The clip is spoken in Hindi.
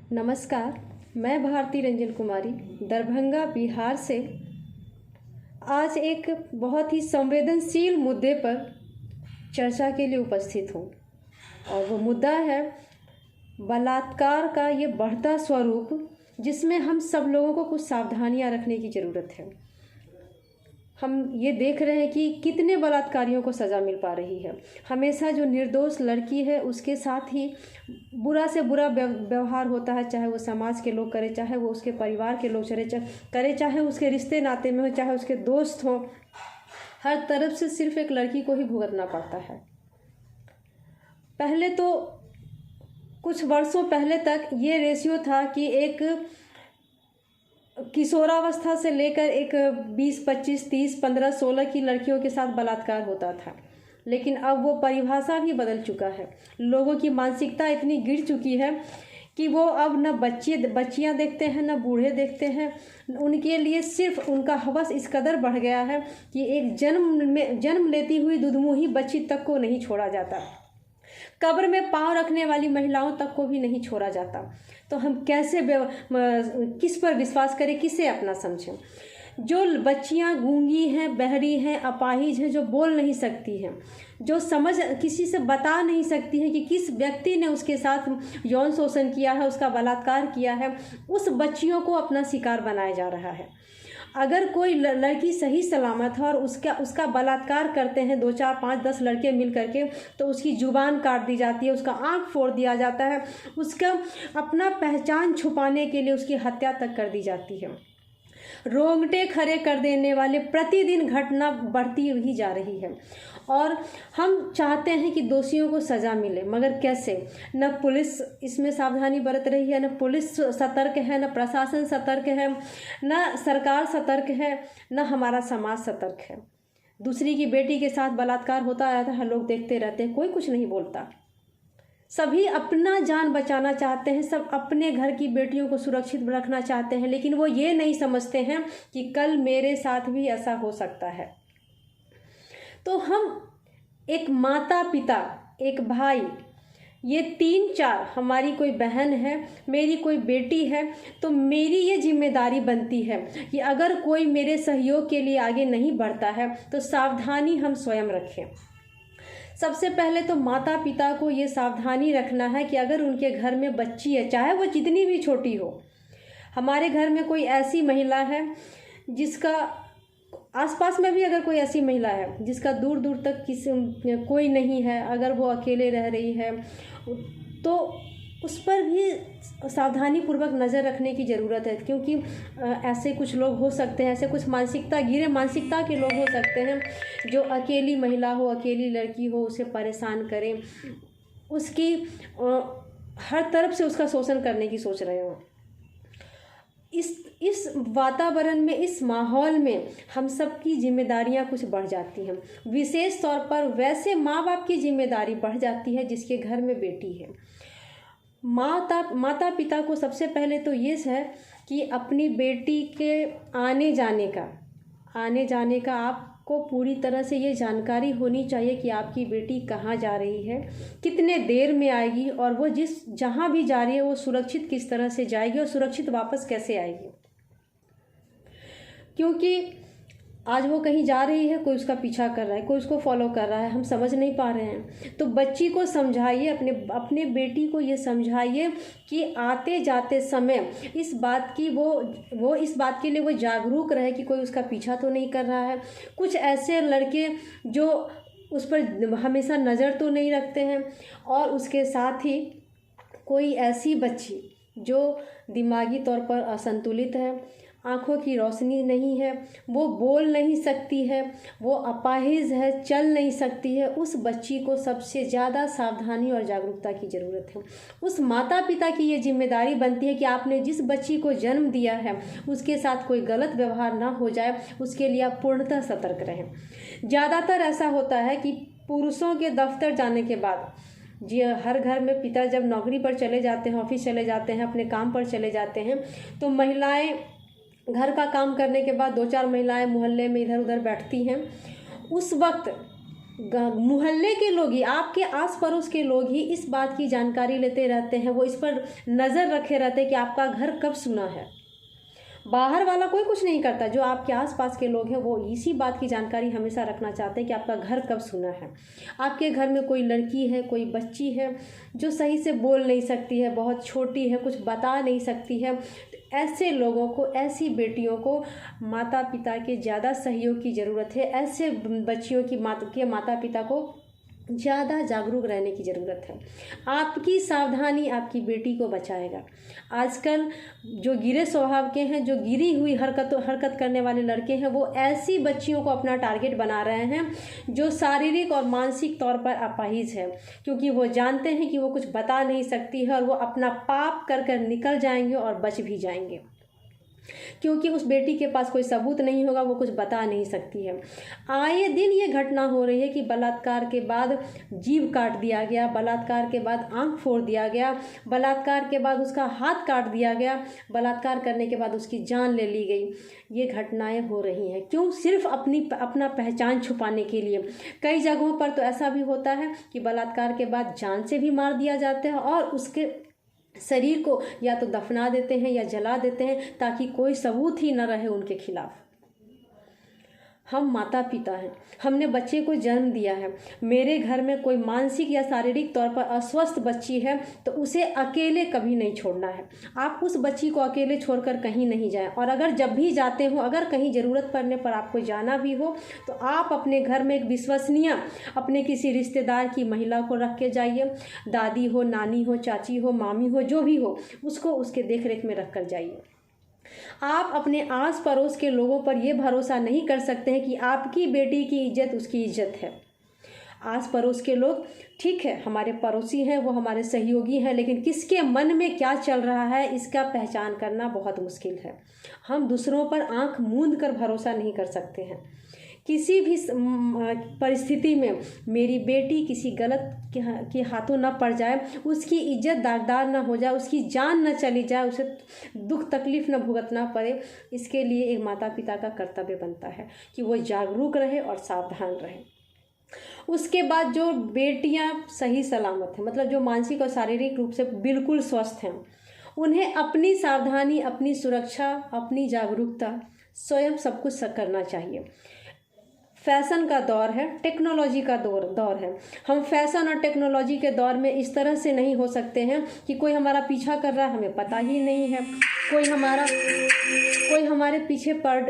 नमस्कार। मैं भारती रंजन कुमारी दरभंगा बिहार से आज एक बहुत ही संवेदनशील मुद्दे पर चर्चा के लिए उपस्थित हूँ और वो मुद्दा है बलात्कार का ये बढ़ता स्वरूप, जिसमें हम सब लोगों को कुछ सावधानियाँ रखने की ज़रूरत है। हम ये देख रहे हैं कि कितने बलात्कारियों को सज़ा मिल पा रही है। हमेशा जो निर्दोष लड़की है उसके साथ ही बुरा से बुरा व्यवहार होता है, चाहे वो समाज के लोग करें, चाहे वो उसके परिवार के लोग करें, चाहे उसके रिश्ते नाते में हो, चाहे उसके दोस्त हों। हर तरफ से सिर्फ एक लड़की को ही भुगतना पड़ता है। पहले तो कुछ वर्षों पहले तक ये रेशियो था कि एक किशोरावस्था से लेकर एक 20, 25, 30, 15, 16 की लड़कियों के साथ बलात्कार होता था, लेकिन अब वो परिभाषा भी बदल चुका है। लोगों की मानसिकता इतनी गिर चुकी है कि वो अब न बच्चियां देखते हैं, न बूढ़े देखते हैं। उनके लिए सिर्फ उनका हवस इस कदर बढ़ गया है कि एक जन्म लेती हुई दुधमुही बच्ची तक को नहीं छोड़ा जाता, कब्र में पांव रखने वाली महिलाओं तक को भी नहीं छोड़ा जाता। तो हम कैसे किस पर विश्वास करें, किसे अपना समझें? जो बच्चियां गूंगी हैं, बहरी हैं, अपाहिज हैं, जो बोल नहीं सकती हैं, जो किसी से बता नहीं सकती हैं कि किस व्यक्ति ने उसके साथ यौन शोषण किया है, उसका बलात्कार किया है, उस बच्चियों को अपना शिकार बनाया जा रहा है। अगर कोई लड़की सही सलामत है और उसका बलात्कार करते हैं 2, 4, 5, 10 लड़के मिल करके, तो उसकी जुबान काट दी जाती है, उसका आँख फोड़ दिया जाता है, उसका अपना पहचान छुपाने के लिए उसकी हत्या तक कर दी जाती है। रोंगटे खड़े कर देने वाले प्रतिदिन घटना बढ़ती ही जा रही है और हम चाहते हैं कि दोषियों को सज़ा मिले, मगर कैसे? न पुलिस इसमें सावधानी बरत रही है, न पुलिस सतर्क है, न प्रशासन सतर्क है, न सरकार सतर्क है, न हमारा समाज सतर्क है। दूसरी की बेटी के साथ बलात्कार होता रहता है, लोग देखते रहते हैं, कोई कुछ नहीं बोलता। सभी अपना जान बचाना चाहते हैं, सब अपने घर की बेटियों को सुरक्षित रखना चाहते हैं, लेकिन वो ये नहीं समझते हैं कि कल मेरे साथ भी ऐसा हो सकता है। तो हम एक माता पिता, एक भाई, ये 3-4, हमारी कोई बहन है, मेरी कोई बेटी है, तो मेरी ये जिम्मेदारी बनती है कि अगर कोई मेरे सहयोग के लिए आगे नहीं बढ़ता है तो सावधानी हम स्वयं रखें। सबसे पहले तो माता पिता को ये सावधानी रखना है कि अगर उनके घर में बच्ची है, चाहे वो जितनी भी छोटी हो, हमारे घर में कोई ऐसी महिला है जिसका आसपास में भी अगर कोई ऐसी महिला है जिसका दूर दूर तक कोई नहीं है, अगर वो अकेले रह रही है, तो उस पर भी सावधानी पूर्वक नज़र रखने की ज़रूरत है। क्योंकि ऐसे कुछ लोग हो सकते हैं, ऐसे कुछ गिरे मानसिकता के लोग हो सकते हैं जो अकेली महिला हो, अकेली लड़की हो, उसे परेशान करें, उसकी हर तरफ से उसका शोषण करने की सोच रहे हो। इस वातावरण में, इस माहौल में हम सब की जिम्मेदारियां कुछ बढ़ जाती हैं। विशेष तौर पर वैसे माँ बाप की जिम्मेदारी बढ़ जाती है जिसके घर में बेटी है। माता पिता को सबसे पहले तो ये है कि अपनी बेटी के आने जाने का आपको पूरी तरह से ये जानकारी होनी चाहिए कि आपकी बेटी कहाँ जा रही है, कितने देर में आएगी, और वो जहाँ भी जा रही है वो सुरक्षित किस तरह से जाएगी और सुरक्षित वापस कैसे आएगी। क्योंकि आज वो कहीं जा रही है, कोई उसका पीछा कर रहा है, कोई उसको फॉलो कर रहा है, हम समझ नहीं पा रहे हैं। तो बच्ची को समझाइए, अपने बेटी को ये समझाइए कि आते जाते समय इस बात की वो इस बात के लिए वो जागरूक रहे कि कोई उसका पीछा तो नहीं कर रहा है। कुछ ऐसे लड़के जो उस पर हमेशा नज़र तो नहीं रखते हैं, और उसके साथ ही कोई ऐसी बच्ची जो दिमागी तौर पर असंतुलित है, आँखों की रोशनी नहीं है, वो बोल नहीं सकती है, वो अपाहिज है, चल नहीं सकती है, उस बच्ची को सबसे ज़्यादा सावधानी और जागरूकता की ज़रूरत है। उस माता पिता की ये जिम्मेदारी बनती है कि आपने जिस बच्ची को जन्म दिया है उसके साथ कोई गलत व्यवहार ना हो जाए, उसके लिए आप पूर्णतः सतर्क रहें। ज़्यादातर ऐसा होता है कि पुरुषों के दफ्तर जाने के बाद, जी हर घर में पिता जब नौकरी पर चले जाते हैं, ऑफिस चले जाते हैं, अपने काम पर चले जाते हैं, तो महिलाएं घर का काम करने के बाद 2-4 महिलाएं मोहल्ले में इधर उधर बैठती हैं। उस वक्त मोहल्ले के लोग ही, आपके आस पड़ोस के लोग ही इस बात की जानकारी लेते रहते हैं, वो इस पर नज़र रखे रहते हैं कि आपका घर कब सूना है। बाहर वाला कोई कुछ नहीं करता, जो आपके आसपास के लोग हैं वो इसी बात की जानकारी हमेशा रखना चाहते हैं कि आपका घर कब सूना है। आपके घर में कोई लड़की है, कोई बच्ची है जो सही से बोल नहीं सकती है, बहुत छोटी है, कुछ बता नहीं सकती है, तो ऐसे लोगों को, ऐसी बेटियों को माता पिता के ज़्यादा सहयोग की ज़रूरत है। ऐसे बच्चियों की माता पिता को ज़्यादा जागरूक रहने की ज़रूरत है। आपकी सावधानी आपकी बेटी को बचाएगा। आजकल जो गिरे स्वभाव के हैं, जो गिरी हुई हरकत करने वाले लड़के हैं, वो ऐसी बच्चियों को अपना टारगेट बना रहे हैं जो शारीरिक और मानसिक तौर पर अपाहिज है, क्योंकि वो जानते हैं कि वो कुछ बता नहीं सकती है और वो अपना पाप कर कर निकल जाएंगे और बच भी जाएंगे, क्योंकि उस बेटी के पास कोई सबूत नहीं होगा, वो कुछ बता नहीं सकती है। आए दिन ये घटना हो रही है कि बलात्कार के बाद जीभ काट दिया गया, बलात्कार के बाद आंख फोड़ दिया गया, बलात्कार के बाद उसका हाथ काट दिया गया, बलात्कार करने के बाद उसकी जान ले ली गई। ये घटनाएं हो रही हैं क्यों? सिर्फ अपना पहचान छुपाने के लिए। कई जगहों पर तो ऐसा भी होता है कि बलात्कार के बाद जान से भी मार दिया जाता है और उसके शरीर को या तो दफना देते हैं या जला देते हैं, ताकि कोई सबूत ही न रहे उनके खिलाफ। हम माता पिता हैं, हमने बच्चे को जन्म दिया है। मेरे घर में कोई मानसिक या शारीरिक तौर पर अस्वस्थ बच्ची है तो उसे अकेले कभी नहीं छोड़ना है। आप उस बच्ची को अकेले छोड़कर कहीं नहीं जाएं, और अगर जब भी जाते हो, अगर कहीं ज़रूरत पड़ने पर आपको जाना भी हो, तो आप अपने घर में एक विश्वसनीय, अपने किसी रिश्तेदार की महिला को रख के जाइए। दादी हो, नानी हो, चाची हो, मामी हो, जो भी हो, उसको उसके देख रेख में रख कर जाइए। आप अपने आस पड़ोस के लोगों पर यह भरोसा नहीं कर सकते हैं कि आपकी बेटी की इज्जत उसकी इज्जत है। आस पड़ोस के लोग ठीक है, हमारे पड़ोसी हैं, वो हमारे सहयोगी हैं, लेकिन किसके मन में क्या चल रहा है इसका पहचान करना बहुत मुश्किल है। हम दूसरों पर आंख मूंद कर भरोसा नहीं कर सकते हैं। किसी भी परिस्थिति में मेरी बेटी किसी गलत के हाथों न पड़ जाए, उसकी इज्जत दागदार न हो जाए, उसकी जान न चली जाए, उसे दुख तकलीफ़ न भुगतना पड़े, इसके लिए एक माता पिता का कर्तव्य बनता है कि वो जागरूक रहे और सावधान रहे। उसके बाद जो बेटियां सही सलामत हैं, मतलब जो मानसिक और शारीरिक रूप से बिल्कुल स्वस्थ हैं, उन्हें अपनी सावधानी, अपनी सुरक्षा, अपनी जागरूकता स्वयं सब कुछ करना चाहिए। फैशन का दौर है, टेक्नोलॉजी का दौर है। हम फैशन और टेक्नोलॉजी के दौर में इस तरह से नहीं हो सकते हैं कि कोई हमारा पीछा कर रहा है, हमें पता ही नहीं है, कोई हमारे पीछे पड़